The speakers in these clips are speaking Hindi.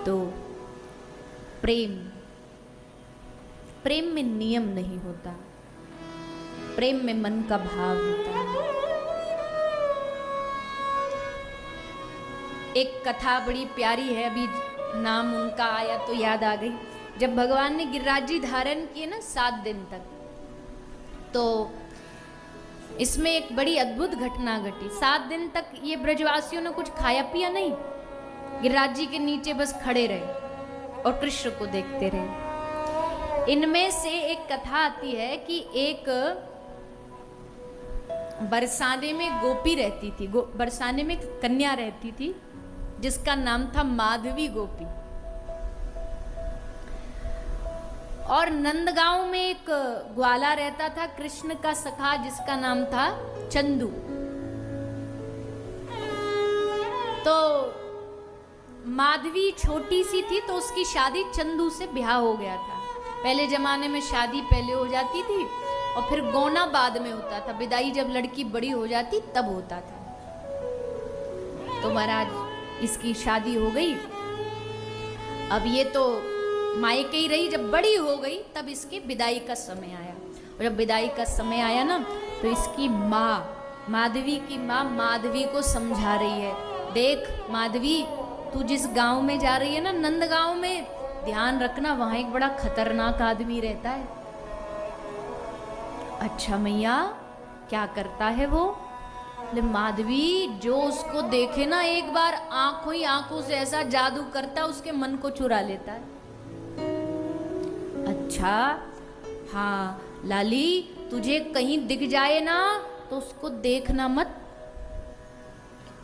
तो प्रेम, प्रेम में नियम नहीं होता, प्रेम में मन का भाव होता है। एक कथा बड़ी प्यारी है, अभी नाम उनका आया तो याद आ गई। जब भगवान ने गिरिराज धारण किए ना 7 दिन तक, तो इसमें एक बड़ी अद्भुत घटना घटी। 7 दिन तक ये ब्रजवासियों ने कुछ खाया पिया नहीं, गिरिराज जी के नीचे बस खड़े रहे और कृष्ण को देखते रहे। इनमें से एक कथा आती है कि एक बरसाने में गोपी रहती थी, बरसाने में कन्या रहती थी जिसका नाम था माधवी गोपी। और नंदगांव में एक ग्वाला रहता था कृष्ण का सखा जिसका नाम था चंदू। तो माधवी छोटी सी थी तो उसकी शादी चंदू से ब्याह हो गया था। पहले जमाने में शादी पहले हो जाती थी और फिर गौना बाद में होता था, विदाई जब लड़की बड़ी हो जाती तब होता था। तो महाराज इसकी शादी हो गई। अब ये तो मायके ही रही, जब बड़ी हो गई तब इसके विदाई का समय आया। और जब विदाई का समय आया ना, तो इसकी माँ, माधवी की माँ माधवी को समझा रही है, देख माधवी, तू जिस गांव में जा रही है ना, नंद गांव में, ध्यान रखना वहां एक बड़ा खतरनाक आदमी रहता है। अच्छा मैया, क्या करता है वो? माधवी, जो उसको देखे ना एक बार आंखों ही आंखों से ऐसा जादू करता, उसके मन को चुरा लेता है। अच्छा हाँ लाली, तुझे कहीं दिख जाए ना तो उसको देखना मत।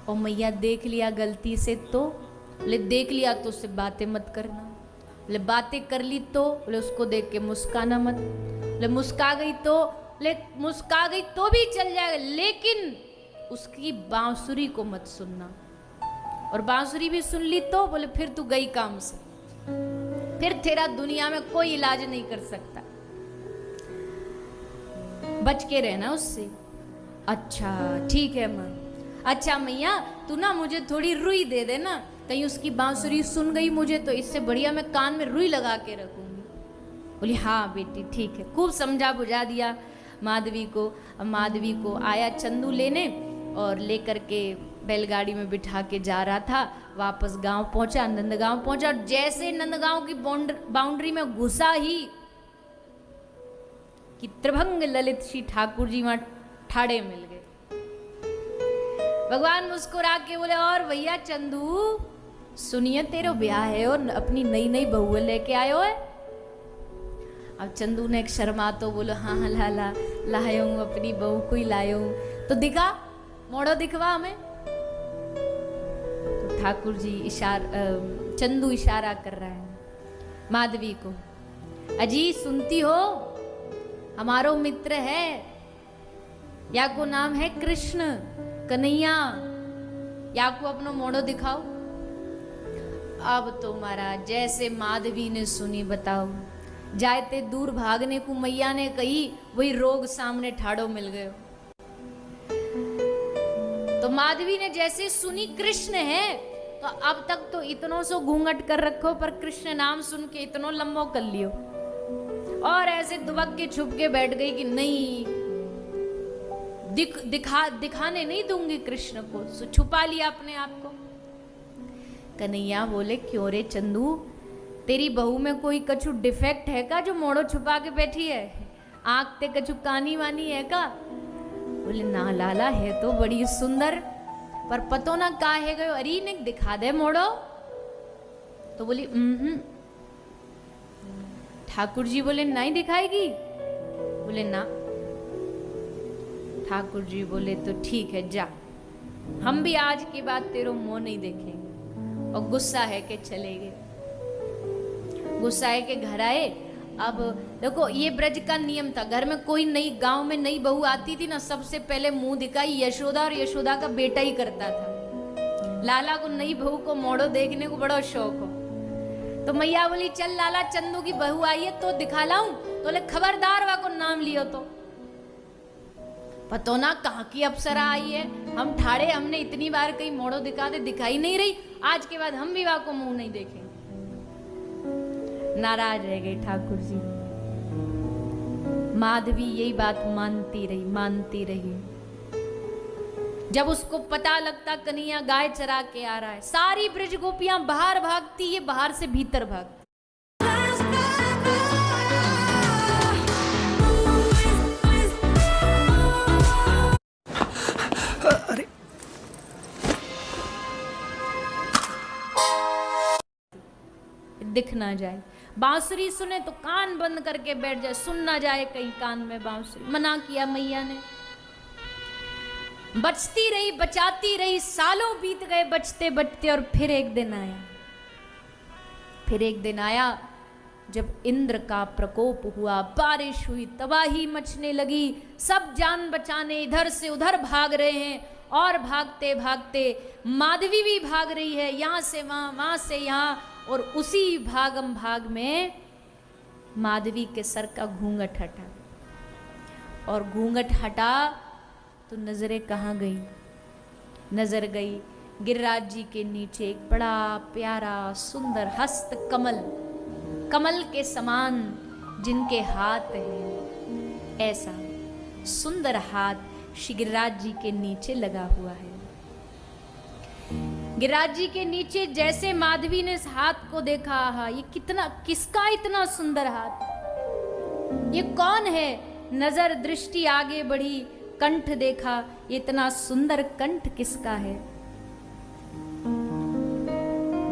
और मैया देख लिया गलती से तो? बोले देख लिया तो उससे बातें मत करना। बोले बातें कर ली तो? बोले उसको देख के मुस्काना मत। बोले मुस्का गई तो? बोले मुस्का गई तो भी चल जाएगा, लेकिन उसकी बांसुरी को मत सुनना। और बांसुरी भी सुन ली तो? बोले फिर तू गई काम से, फिर तेरा दुनिया में कोई इलाज नहीं कर सकता, बच के रहना उससे। अच्छा ठीक है माँ। अच्छा मैया, तू ना मुझे थोड़ी रुई दे देना, कहीं उसकी बांसुरी सुन गई मुझे तो इससे बढ़िया मैं कान में रुई लगा के रखूंगी। बोली हाँ बेटी ठीक है। खूब समझा बुझा दिया माधवी को। अब माधवी को आया चंदू लेने और लेकर के बैलगाड़ी में बिठा के जा रहा था। वापस गांव पहुंचा, नंदगांव पहुंचा। जैसे नंदगांव की बाउंड्री में घुसा ही कि त्रिभंग ललित श्री ठाकुर जी वहां ठाड़े मिल गए। भगवान मुस्कुरा के बोले, और भैया चंदू सुनिए, तेरा ब्याह है और अपनी नई नई बहू लेके आयो है। अब चंदू ने एक शर्मा तो बोलो, हाँ हाँ लाला लायो हूँ, अपनी बहू को ही लायो हूँ। तो दिखा, मोड़ो दिखवा हमें। तो ठाकुर जी चंदू इशारा कर रहा है माधवी को, अजी सुनती हो, हमारो मित्र है, या को नाम है कृष्ण कन्हैया, या को अपनो मोड़ो दिखाओ। अब तो महाराज जैसे माधवी ने सुनी, बताओ, जाते दूर भागने को मैया ने कही, वही रोग सामने ठाड़ो मिल गयो। तो माधवी ने जैसे सुनी कृष्ण है, तो अब तक तो इतनो सो घूंघट कर रखो, पर कृष्ण नाम सुन के इतनो लंबो कर लियो, और ऐसे दुबक के छुप के बैठ गई कि नहीं दिखाने नहीं दूंगी कृष्ण को। सो छुपा लिया अपने आप को। कन्हैया बोले, क्यों रे चंदू, तेरी बहू में कोई कछु डिफेक्ट है का जो मोड़ो छुपा के बैठी है? आंख ते कछु कानी वानी है का? बोले ना लाला, है तो बड़ी सुंदर, पर पतो ना का है गयो, अरे ने दिखा दे मोड़ो। तो बोली ठाकुर जी बोले नहीं दिखाएगी? बोले ना। ठाकुर जी बोले तो ठीक है, जा, हम भी आज के बाद तेरो मुंह नहीं देखेंगे। और गुस्सा है के चले गए। गुस्सा है के घर आए। अब देखो ये ब्रज का नियम था, घर में कोई नई, गांव में नई बहू आती थी ना, सबसे पहले मुंह दिखाई यशोदा, और यशोदा का बेटा ही करता था। लाला को नई बहू को मोड़ो देखने को बड़ा शौक हो। तो मैया बोली, चल लाला, चंदू की बहू आई है तो दिखा लाऊं? तो बोले खबरदार वा को नाम लियो तो। पतो ना कहाँ की अप्सरा आई है, हम ठाड़े, हमने इतनी बार कहीं मोड़ो दिखा दे, दिखाई नहीं रही, आज के बाद हम भी वा को मुंह नहीं देखेंगे। नाराज रह गए ठाकुर जी। माधवी यही बात मानती रही। जब उसको पता लगता कन्हैया गाय चरा के आ रहा है, सारी ब्रज गोपियां बाहर भागती, ये बाहर से भीतर भागती। अरे दिख ना जाए, बांसुरी सुने तो कान बंद करके बैठ जाए, सुन ना जाए कहीं कान में बांसुरी। मना किया मैया ने, बचती रही, बचाती रही, सालों बीत गए बचते बचते। और फिर एक दिन आया जब इंद्र का प्रकोप हुआ, बारिश हुई, तबाही मचने लगी। सब जान बचाने इधर से उधर भाग रहे हैं, और भागते भागते माधवी भी भाग रही है, यहां से वहां, वहां से यहां। और उसी भागम भाग में माधवी के सर का घूंघट हटा, और घूंघट हटा तो नजरें कहाँ गई? नजर गई गिरिराज जी के नीचे एक बड़ा प्यारा सुंदर हस्त कमल, कमल के समान जिनके हाथ हैं, ऐसा सुंदर हाथ श्री गिरिराज जी के नीचे लगा हुआ है। गिरिराज जी के नीचे जैसे माधवी ने इस हाथ को देखा, हा ये किसका इतना सुंदर हाथ, ये कौन है? नजर दृष्टि आगे बढ़ी, कंठ देखा, ये इतना सुंदर कंठ किसका है?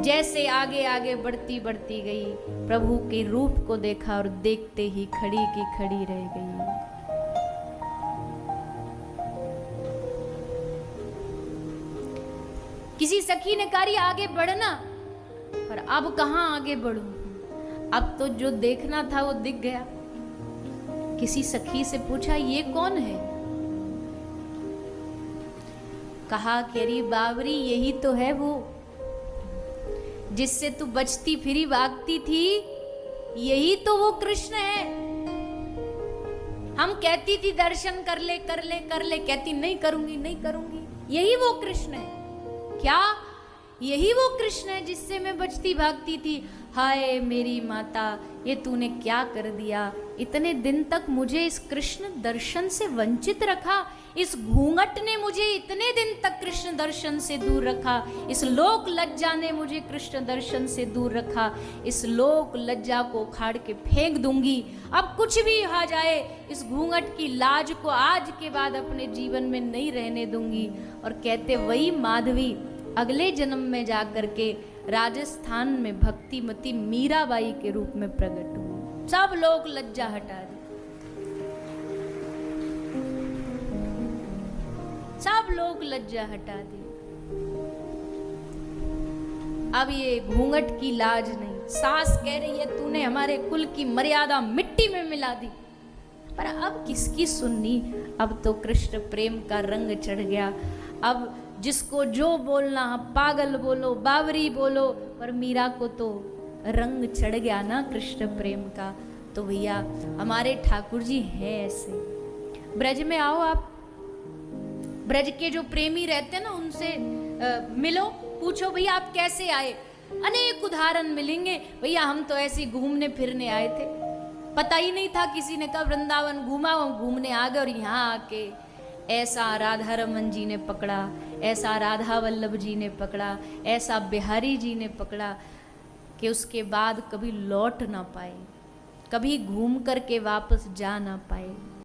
जैसे आगे आगे बढ़ती बढ़ती गई, प्रभु के रूप को देखा और देखते ही खड़ी की खड़ी रह गई। किसी सखी ने कहा आगे बढ़ना, पर अब कहां आगे बढ़ूं, अब तो जो देखना था वो दिख गया। किसी सखी से पूछा ये कौन है? कहा कि अरे बावरी यही तो है वो जिससे तू बचती फिरी भागती थी, यही तो वो कृष्ण है। हम कहती थी दर्शन कर ले कर ले कर ले, कहती नहीं करूंगी नहीं करूंगी, यही वो कृष्ण है। क्या यही वो कृष्ण है जिससे मैं बचती भागती थी? हाय मेरी माता, ये तूने क्या कर दिया? इतने दिन तक मुझे इस कृष्ण दर्शन से वंचित रखा, इस घूंघट ने मुझे इतने दिन तक कृष्ण दर्शन से दूर रखा, इस लोक लज्जा ने मुझे कृष्ण दर्शन से दूर रखा। इस लोक लज्जा को उखाड़ के फेंक दूंगी, अब कुछ भी आ जाए, इस घूंघट की लाज को आज के बाद अपने जीवन में नहीं रहने दूंगी। और कहते वही माधवी अगले जन्म में जाकर के राजस्थान में भक्तिमती मीराबाई के रूप में प्रकट हुई। सब लोग लज्जा हटा दी, सब लोग लज्जा हटा दी। अब ये घूंघट की लाज नहीं, सास कह रही है तूने हमारे कुल की मर्यादा मिट्टी में मिला दी। पर अब किसकी सुननी? अब तो कृष्ण प्रेम का रंग चढ़ गया। अब जिसको जो बोलना, पागल बोलो, बावरी बोलो, पर मीरा को तो रंग चढ़ गया ना कृष्ण प्रेम का। तो भैया हमारे ठाकुर जी हैं ऐसे। ब्रज में आओ आप, ब्रज के जो प्रेमी रहते हैं ना उनसे मिलो, पूछो भैया आप कैसे आए, अनेक उदाहरण मिलेंगे। भैया हम तो ऐसे ही घूमने फिरने आए थे, पता ही नहीं था, किसी ने कहा वृंदावन घूमा, हम घूमने आ गए और यहाँ आके ऐसा राधा रमन जी ने पकड़ा, ऐसा राधा वल्लभ जी ने पकड़ा, ऐसा बिहारी जी ने पकड़ा कि उसके बाद कभी लौट ना पाए, कभी घूम करके वापस जा ना पाए।